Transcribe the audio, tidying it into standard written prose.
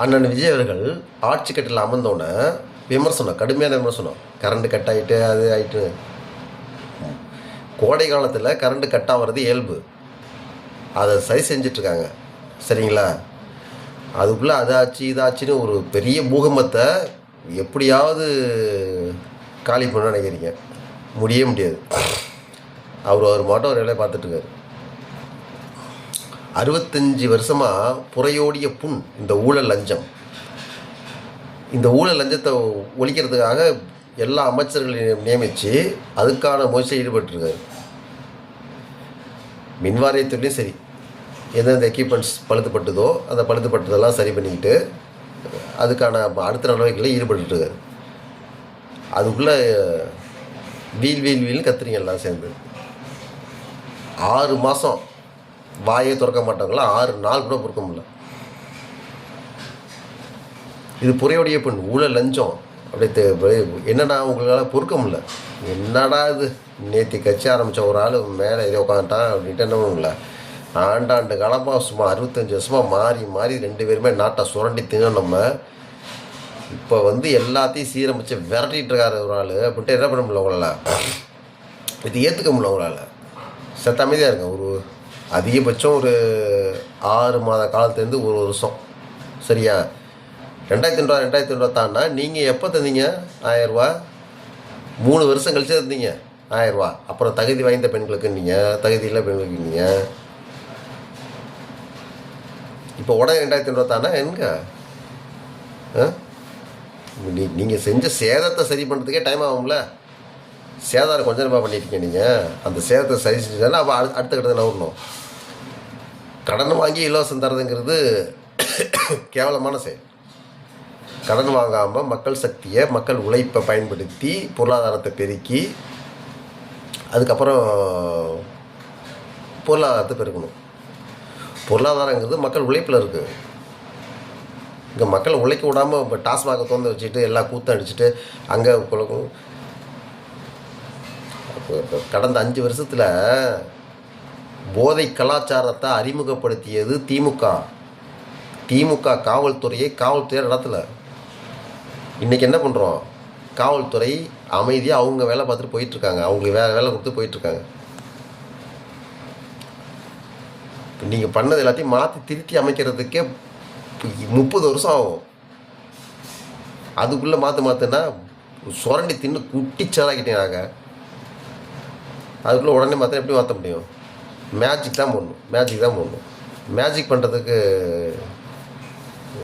அண்ணன் விஜய் அவர்கள் ஆட்சி கட்டில் அமர்ந்தோன்னே விமர்சனம், கடுமையான விமர்சனம். கரண்ட்டு கட் ஆகிட்டு அது ஆகிட்டு. கோடை காலத்தில் கரண்ட்டு கட் ஆகிறது இயல்பு. அதை சரி செஞ்சிட்ருக்காங்க, சரிங்களா? அதுக்குள்ளே அதாச்சு இதாச்சுன்னு ஒரு பெரிய பூகம்பத்தை எப்படியாவது காலி பண்ண நினைக்கிறீங்க. முடியாது. அவர் மாட்டம் ஒரு வேலையை பார்த்துட்ருக்காரு. 65 வருஷமாக புறையோடிய புண் இந்த ஊழல் லஞ்சம். இந்த ஊழல் லஞ்சத்தை ஒழிக்கிறதுக்காக எல்லா அமைச்சர்களையும் நியமித்து அதுக்கான முயற்சியில் ஈடுபட்டுருக்காரு. மின் வாரியத்துலேயும் சரி, எந்தெந்த எக்யூப்மெண்ட்ஸ் பழுதுபட்டுதோ அந்த பழுதுபட்டதெல்லாம் சரி பண்ணிக்கிட்டு அதுக்கான அடுத்த நடவடிக்கைகளில் ஈடுபட்டுருக்காரு. அதுக்குள்ளே வீல் கத்துறீங்க எல்லாம் சேர்ந்து. 6 மாதம் வாயே திறக்க மாட்டாங்களா? 6 நாள் கூட பொறுக்க முடியல. இது புறையோடைய பெண் ஊழல் லஞ்சம் அப்படியே என்னடா உங்களால் பொறுக்க முடியல. என்னடா இது, நேற்று கட்சி ஆரம்பித்த ஒரு ஆள் மேலே ஏதோ உட்காந்துட்டான் அப்படின்ட்டு என்ன பண்ணுங்கள. ஆண்டாண்டு காலமாக சும்மா 65 வருஷமாக மாறி 2 பேருமே நாட்டை சுரண்டி தின்னு. நம்ம இப்போ எல்லாத்தையும் சீரமைச்சு விரட்டிகிட்டு இருக்காரு ஒரு ஆள் அப்படின்ட்டு என்ன பண்ண முடியல உங்களால். இது ஏற்றுக்க முடியல உங்களால். சத்த அமைதியாக இருங்க. ஒரு அதிகபட்சம் ஒரு 6 மாத காலத்துலேருந்து 1 வருஷம், சரியா? 2002 தாண்டா. நீங்கள் எப்போ தந்தீங்க 1000 ரூபா? 3 வருஷம் கழிச்சு தந்தீங்க 1000 ரூபா. அப்புறம் தகுதி வாய்ந்த பெண்களுக்கு நீங்கள், தகுதி இல்லை பெண்களுக்கு நீங்கள். இப்போ உடனே 2002 தானே எங்க? நீங்கள் செஞ்ச சேதத்தை சரி பண்ணுறதுக்கே டைம் ஆகும்ல. சேதாரம் கொஞ்சம் நேரமாக பண்ணியிருக்கீங்க நீங்கள். அந்த சேதத்தை சரி செஞ்சாலும் அப்போ அடுத்த கட்டத்தில் நகரணும். கடன் வாங்கி இலவசம் தரதுங்கிறது கேவலமான செயல். கடன் வாங்காமல் மக்கள் சக்தியை, மக்கள் உழைப்பை பயன்படுத்தி பொருளாதாரத்தை பெருக்கி அதுக்கப்புறம் பொருளாதாரத்தை பெருக்கணும். பொருளாதாரங்கிறது மக்கள் உழைப்பில் இருக்குது. இங்கே மக்களை உழைக்க விடாமல் இப்போ டாஸ்மாக திறந்து வச்சுட்டு எல்லா கூத்தம் அடிச்சுட்டு அங்கே குழக்கும். கடந்த 5 வருஷத்தில் போதை கலாச்சாரத்தை அறிமுகப்படுத்தியது திமுக காவல்துறையை நடத்தலை. இன்றைக்கி என்ன பண்ணுறோம்? காவல்துறை அமைதியாக அவங்க வேலை பார்த்துட்டு போயிட்டுருக்காங்க. அவங்களுக்கு வேலை கொடுத்து போயிட்டுருக்காங்க. நீங்கள் பண்ணது எல்லாத்தையும் மாற்றி திருத்தி அமைக்கிறதுக்கே 30 வருஷம் ஆகும். அதுக்குள்ளே மாற்றுனா சுரண்டி தின்னு குட்டிச்சாலாக்கிட்டேனாங்க. அதுக்குள்ளே உடனே மாற்ற எப்படி மாற்ற முடியும்? மேஜிக் தான் போடணும். மேஜிக் பண்ணுறதுக்கு